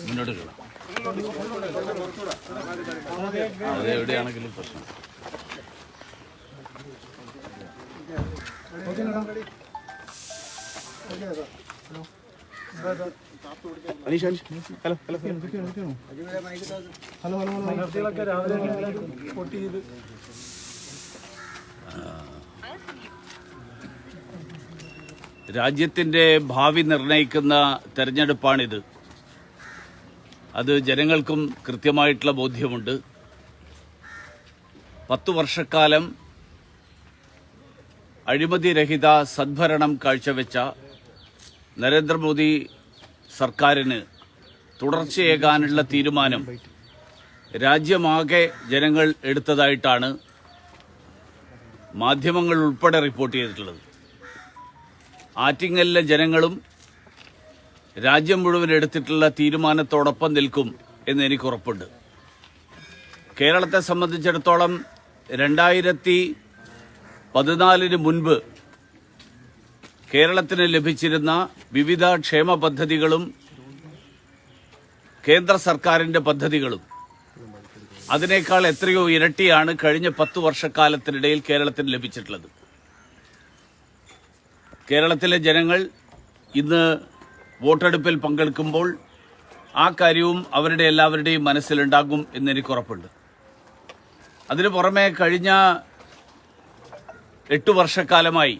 മുന്നോട്ട് കേടാം. അതെവിടെയാണെങ്കിലും പ്രശ്നം. രാജ്യത്തിന്റെ ഭാവി നിർണയിക്കുന്ന തെരഞ്ഞെടുപ്പാണിത്. അത് ജനങ്ങൾക്കും കൃത്യമായിട്ടുള്ള ബോധ്യമുണ്ട്. 10 വർഷക്കാലം അഴിമതിരഹിത സദ്ഭരണം കാഴ്ചവെച്ച നരേന്ദ്രമോദി സർക്കാരിന് തുടർച്ചയേകാനുള്ള തീരുമാനം രാജ്യമാകെ ജനങ്ങൾ എടുത്തതായിട്ടാണ് മാധ്യമങ്ങൾ ഉൾപ്പെടെ റിപ്പോർട്ട് ചെയ്തിട്ടുള്ളത്. ആറ്റിങ്ങലിലെ ജനങ്ങളും രാജ്യം മുഴുവൻ എടുത്തിട്ടുള്ള തീരുമാനത്തോടൊപ്പം നിൽക്കും എന്ന് എനിക്ക് ഉറപ്പുണ്ട്. കേരളത്തെ സംബന്ധിച്ചിടത്തോളം 2014 മുൻപ് കേരളത്തിന് ലഭിച്ചിരുന്ന വിവിധ ക്ഷേമ പദ്ധതികളും കേന്ദ്ര സർക്കാരിന്റെ പദ്ധതികളും അതിനേക്കാൾ എത്രയോ ഇരട്ടിയാണ് കഴിഞ്ഞ 10 വർഷക്കാലത്തിനിടയിൽ കേരളത്തിന് ലഭിച്ചിട്ടുള്ളത്. കേരളത്തിലെ ജനങ്ങൾ ഇന്ന് വോട്ടെടുപ്പിൽ പങ്കെടുക്കുമ്പോൾ ആ കാര്യവും അവരുടെ എല്ലാവരുടെയും മനസ്സിലുണ്ടാകും എന്നെനിക്ക് ഉറപ്പുണ്ട്. അതിനു പുറമെ കഴിഞ്ഞ 8 വർഷക്കാലമായി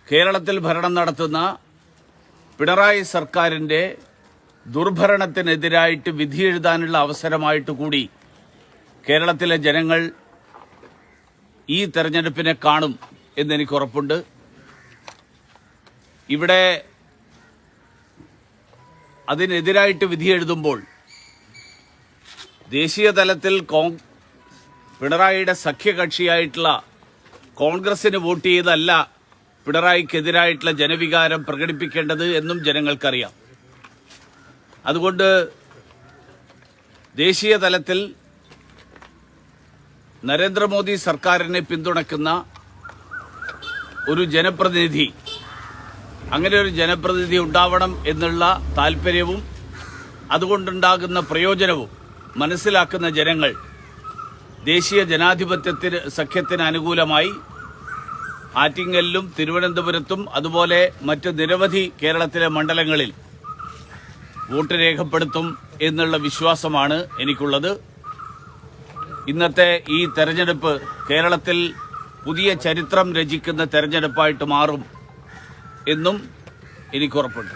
കേരളത്തിൽ ഭരണം നടത്തുന്ന പിണറായി സർക്കാരിന്റെ ദുർഭരണത്തിനെതിരായിട്ട് വിധിയെഴുതാനുള്ള അവസരമായിട്ട് കൂടി കേരളത്തിലെ ജനങ്ങൾ ഈ തെരഞ്ഞെടുപ്പിനെ കാണും എന്നെനിക്ക് ഉറപ്പുണ്ട്. ഇവിടെ അതിനെതിരായിട്ട് വിധിയെഴുതുമ്പോൾ ദേശീയ തലത്തിൽ പിണറായിയുടെ സഖ്യകക്ഷിയായിട്ടുള്ള കോൺഗ്രസിന് വോട്ട് ചെയ്തല്ല പിണറായിക്കെതിരായിട്ടുള്ള ജനവികാരം പ്രകടിപ്പിക്കേണ്ടത് എന്നും ജനങ്ങൾക്കറിയാം. അതുകൊണ്ട് ദേശീയ തലത്തിൽ നരേന്ദ്രമോദി സർക്കാരിനെ പിന്തുണയ്ക്കുന്ന ഒരു ജനപ്രതിനിധി, അങ്ങനെ ഒരു ജനപ്രതിനിധി ഉണ്ടാവണം എന്നുള്ള താൽപര്യവും അതുകൊണ്ടുണ്ടാകുന്ന പ്രയോജനവും മനസ്സിലാക്കുന്ന ജനങ്ങൾ ദേശീയ ജനാധിപത്യത്തിന് സഖ്യത്തിന് അനുകൂലമായി ആറ്റിങ്ങലിലും തിരുവനന്തപുരത്തും അതുപോലെ മറ്റ് നിരവധി കേരളത്തിലെ മണ്ഡലങ്ങളിൽ വോട്ട് രേഖപ്പെടുത്തും എന്നുള്ള വിശ്വാസമാണ് എനിക്കുള്ളത്. ഇന്നത്തെ ഈ തെരഞ്ഞെടുപ്പ് കേരളത്തിൽ പുതിയ ചരിത്രം രചിക്കുന്ന തെരഞ്ഞെടുപ്പായിട്ട് മാറും എന്നും എനിക്കുറപ്പുണ്ട്.